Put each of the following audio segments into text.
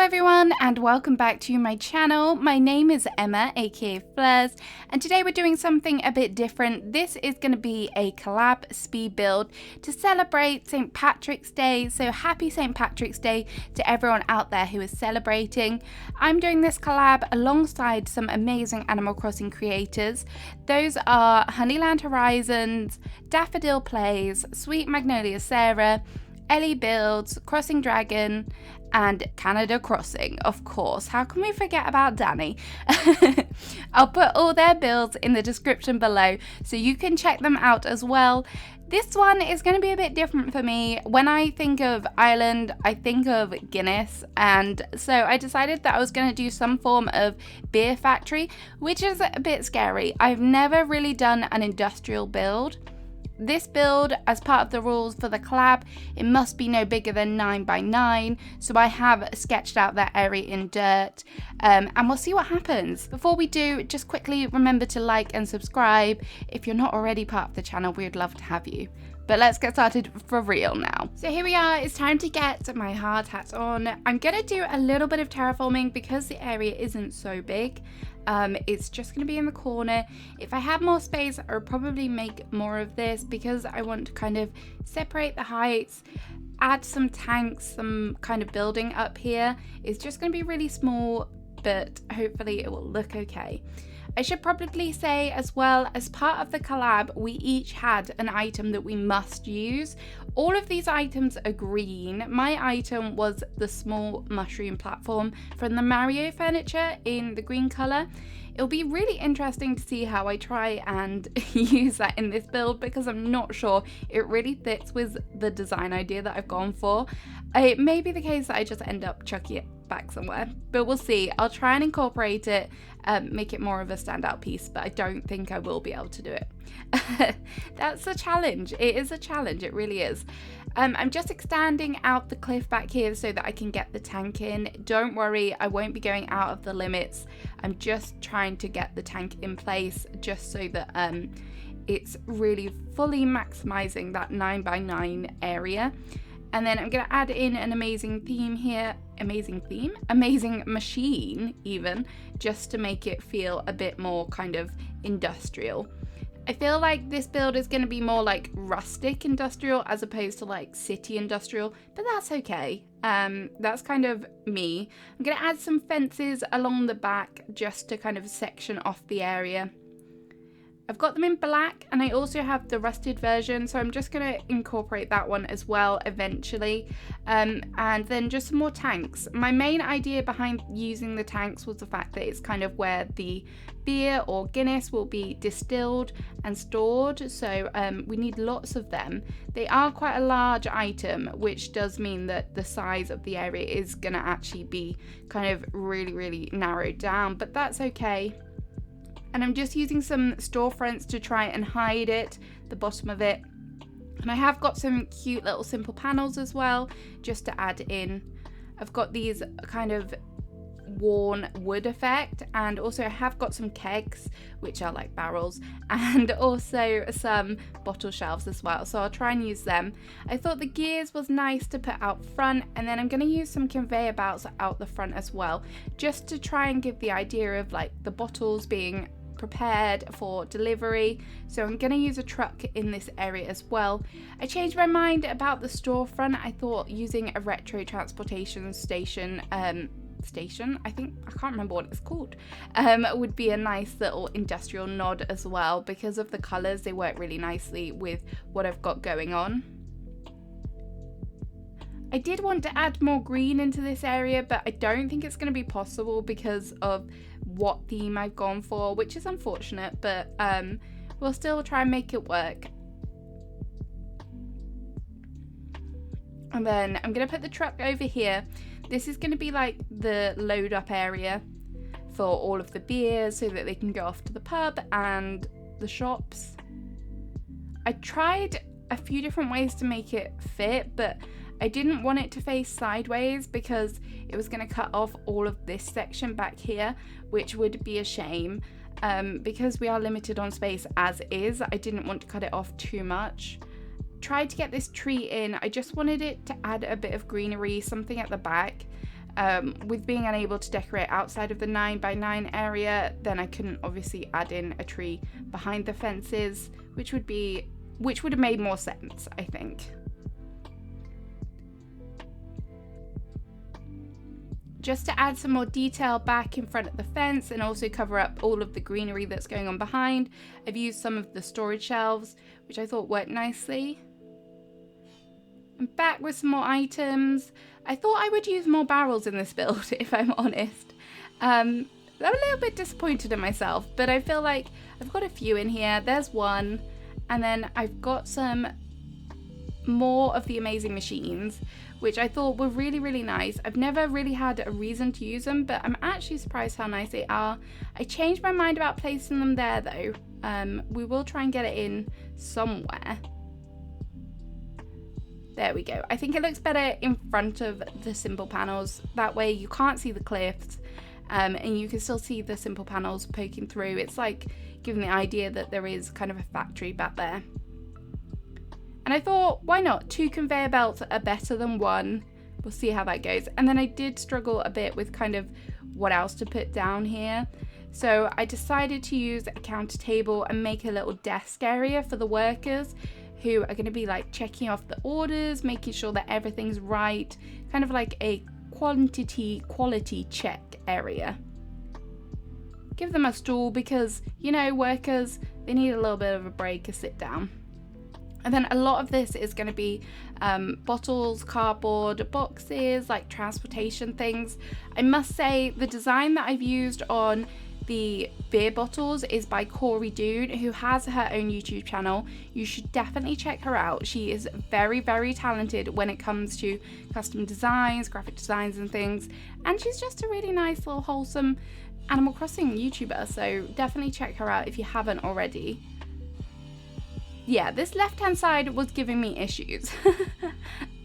everyone and welcome back to my channel. My name is Emma, aka Fleurs, and today we're doing something a bit different. This is going to be a collab speed build to celebrate St. Patrick's Day. So happy St. Patrick's Day to everyone out there who is celebrating. I'm doing this collab alongside some amazing Animal Crossing creators. Those are Honeyland Horizons, Daffodil Plays, Sweet Magnolia Sarah, Ellie Builds, Crossing Dragon, and Canada Crossing, of course. How can we forget about Danny? I'll put all their builds in the description below so you can check them out as well. This one is going to be a bit different for me. When I think of Ireland, I think of Guinness, and so I decided that I was going to do some form of beer factory, which is a bit scary. I've never really done an industrial build. This build, as part of the rules for the collab, it must be no bigger than 9 by 9, so I have sketched out that area in dirt, and we'll see what happens. Before we do, just quickly remember to like and subscribe. If you're not already part of the channel, we would love to have you. But let's get started for real now. So here we are, it's time to get my hard hat on. I'm gonna do a little bit of terraforming because the area isn't so big. It's just gonna be in the corner. If I had more space, I would probably make more of this because I want to kind of separate the heights, add some tanks, some kind of building up here. It's just gonna be really small, but hopefully it will look okay. I should probably say as well, as part of the collab, we each had an item that we must use. All of these items are green. My item was the small mushroom platform from the Mario furniture in the green color. It'll be really interesting to see how I try and use that in this build because I'm not sure it really fits with the design idea that I've gone for. It may be the case that I just end up chucking it back somewhere, but we'll see. I'll try and incorporate it, make it more of a standout piece, but I don't think I will be able to do it. That's a challenge. It is a challenge, it really is. I'm just extending out the cliff back here so that I can get the tank in. Don't worry, I won't be going out of the limits. I'm just trying to get the tank in place just so that it's really fully maximizing that 9 by 9 area. And then I'm going to add in an amazing theme here, amazing machine even, just to make it feel a bit more kind of industrial. I feel like this build is going to be more like rustic industrial as opposed to like city industrial, but that's okay. That's kind of me. I'm going to add some fences along the back just to kind of section off the area. I've got them in black and I also have the rusted version, so I'm just going to incorporate that one as well eventually. And then just some more tanks. My main idea behind using the tanks was the fact that it's kind of where the beer or Guinness will be distilled and stored, so we need lots of them. They are quite a large item, which does mean that the size of the area is going to actually be kind of really narrowed down, but that's okay. And I'm just using some storefronts to try and hide it, the bottom of it. And I have got some cute little simple panels as well, just to add in. I've got these kind of worn wood effect, and also I have got some kegs, which are like barrels, and also some bottle shelves as well, so I'll try and use them. I thought the gears was nice to put out front, and then I'm going to use some conveyor belts out the front as well, just to try and give the idea of like the bottles being prepared for delivery. So I'm going to use a truck in this area as well. I changed my mind about the storefront. I thought using a retro transportation station, I can't remember what it's called, would be a nice little industrial nod as well. Because of the colours, they work really nicely with what I've got going on. I did want to add more green into this area, but I don't think it's going to be possible because of what theme I've gone for, which is unfortunate, but we'll still try and make it work. And then I'm going to put the truck over here. This is going to be like the load up area for all of the beers so that they can go off to the pub and the shops. I tried a few different ways to make it fit, but I didn't want it to face sideways because it was going to cut off all of this section back here, which would be a shame. Because we are limited on space as is, I didn't want to cut it off too much. Tried to get this tree in. I just wanted it to add a bit of greenery, something at the back. with being unable to decorate outside of the 9x9 area, then I couldn't obviously add in a tree behind the fences, which would have made more sense, I think. Just to add some more detail back in front of the fence and also cover up all of the greenery that's going on behind, I've used some of the storage shelves, which I thought worked nicely. And back with some more items. I thought I would use more barrels in this build, if I'm honest. I'm a little bit disappointed in myself, but I feel like I've got a few in here. There's one, and then I've got some more of the amazing machines, which I thought were really, really nice. I've never really had a reason to use them, but I'm actually surprised how nice they are. I changed my mind about placing them there though. We will try and get it in somewhere. There we go. I think it looks better in front of the simple panels. That way you can't see the cliffs, and you can still see the simple panels poking through. It's like giving the idea that there is kind of a factory back there. And I thought, why not? 2 conveyor belts are better than 1. We'll see how that goes. And then I did struggle a bit with kind of what else to put down here. So I decided to use a counter table and make a little desk area for the workers who are going to be like checking off the orders, making sure that everything's right, kind of like a quality check area. Give them a stool because, you know, workers, they need a little bit of a break, a sit down. And then a lot of this is going to be bottles, cardboard, boxes, like transportation things. I must say the design that I've used on the beer bottles is by Corey Dune, who has her own YouTube channel. You should definitely check her out. She is very, very talented when it comes to custom designs, graphic designs and things. And she's just a really nice little wholesome Animal Crossing YouTuber. So definitely check her out if you haven't already. Yeah, this left-hand side was giving me issues.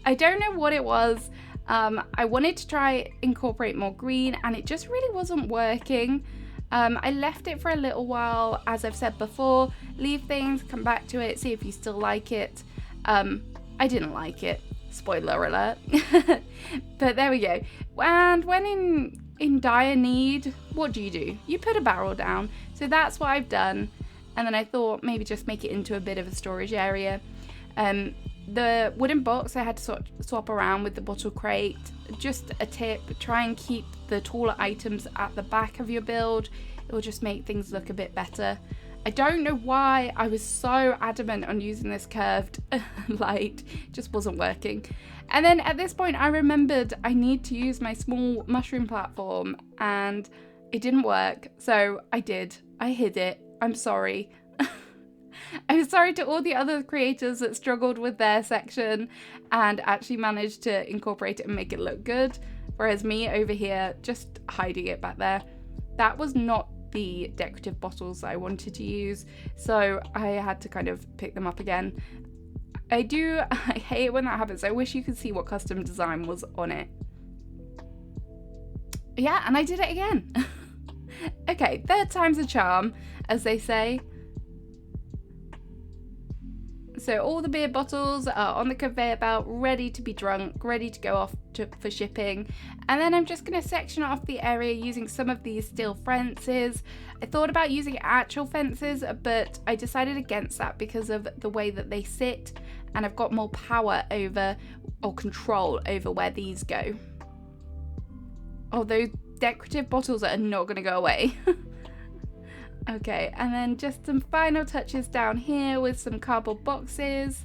I don't know what it was. I wanted to try incorporate more green and it just really wasn't working. I left it for a little while, as I've said before, leave things, come back to it, see if you still like it. I didn't like it, spoiler alert. But there we go. And when in dire need, what do? You put a barrel down. So that's what I've done. And then I thought maybe just make it into a bit of a storage area. The wooden box I had to swap around with the bottle crate. Just a tip, try and keep the taller items at the back of your build. It will just make things look a bit better. I don't know why I was so adamant on using this curved light. It just wasn't working. And then at this point I remembered I need to use my small mushroom platform and it didn't work. So I hid it. I'm sorry. I'm sorry to all the other creators that struggled with their section and actually managed to incorporate it and make it look good. Whereas me over here, just hiding it back there. That was not the decorative bottles that I wanted to use. So I had to kind of pick them up again. I hate it when that happens. I wish you could see what custom design was on it. Yeah, and I did it again. Okay, 3rd time's a charm, as they say. So all the beer bottles are on the conveyor belt, ready to be drunk, ready to go off for shipping. And then I'm just going to section off the area using some of these steel fences. I thought about using actual fences, but I decided against that because of the way that they sit. And I've got more power over, or control over where these go. Oh, those decorative bottles are not going to go away. Okay, and then just some final touches down here with some cardboard boxes.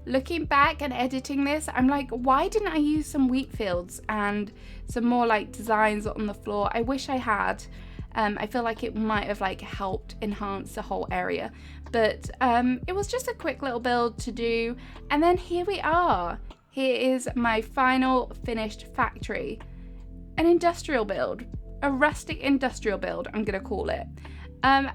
Looking back and editing this, I'm like, why didn't I use some wheat fields and some more like designs on the floor? I wish I had. I feel like it might have like helped enhance the whole area, but it was just a quick little build to do. And then here we are. Here is my final finished factory. An industrial build. A rustic industrial build, I'm gonna call it. I'm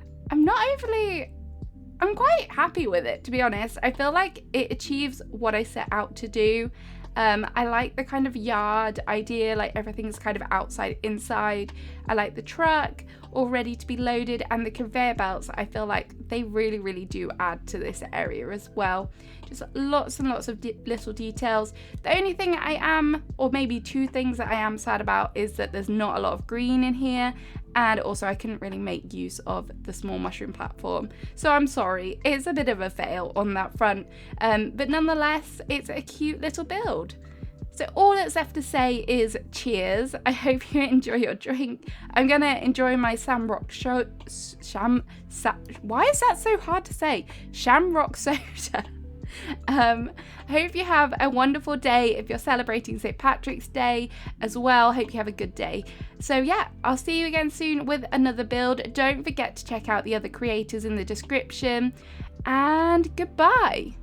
quite happy with it, to be honest. I feel like it achieves what I set out to do. I like the kind of yard idea, like everything's kind of outside, inside. I like the truck all ready to be loaded, and the conveyor belts, I feel like they really, really do add to this area as well. Just lots and lots of little details. The only thing I am, or maybe two things that I am sad about, is that there's not a lot of green in here, and also I couldn't really make use of the small mushroom platform. So I'm sorry, it's a bit of a fail on that front, but nonetheless, it's a cute little build. So all that's left to say is cheers. I hope you enjoy your drink. I'm gonna enjoy my Shamrock why is that so hard to say? Shamrock soda. I hope you have a wonderful day if you're celebrating St. Patrick's Day as well. Hope you have a good day. So yeah, I'll see you again soon with another build. Don't forget to check out the other creators in the description, and goodbye.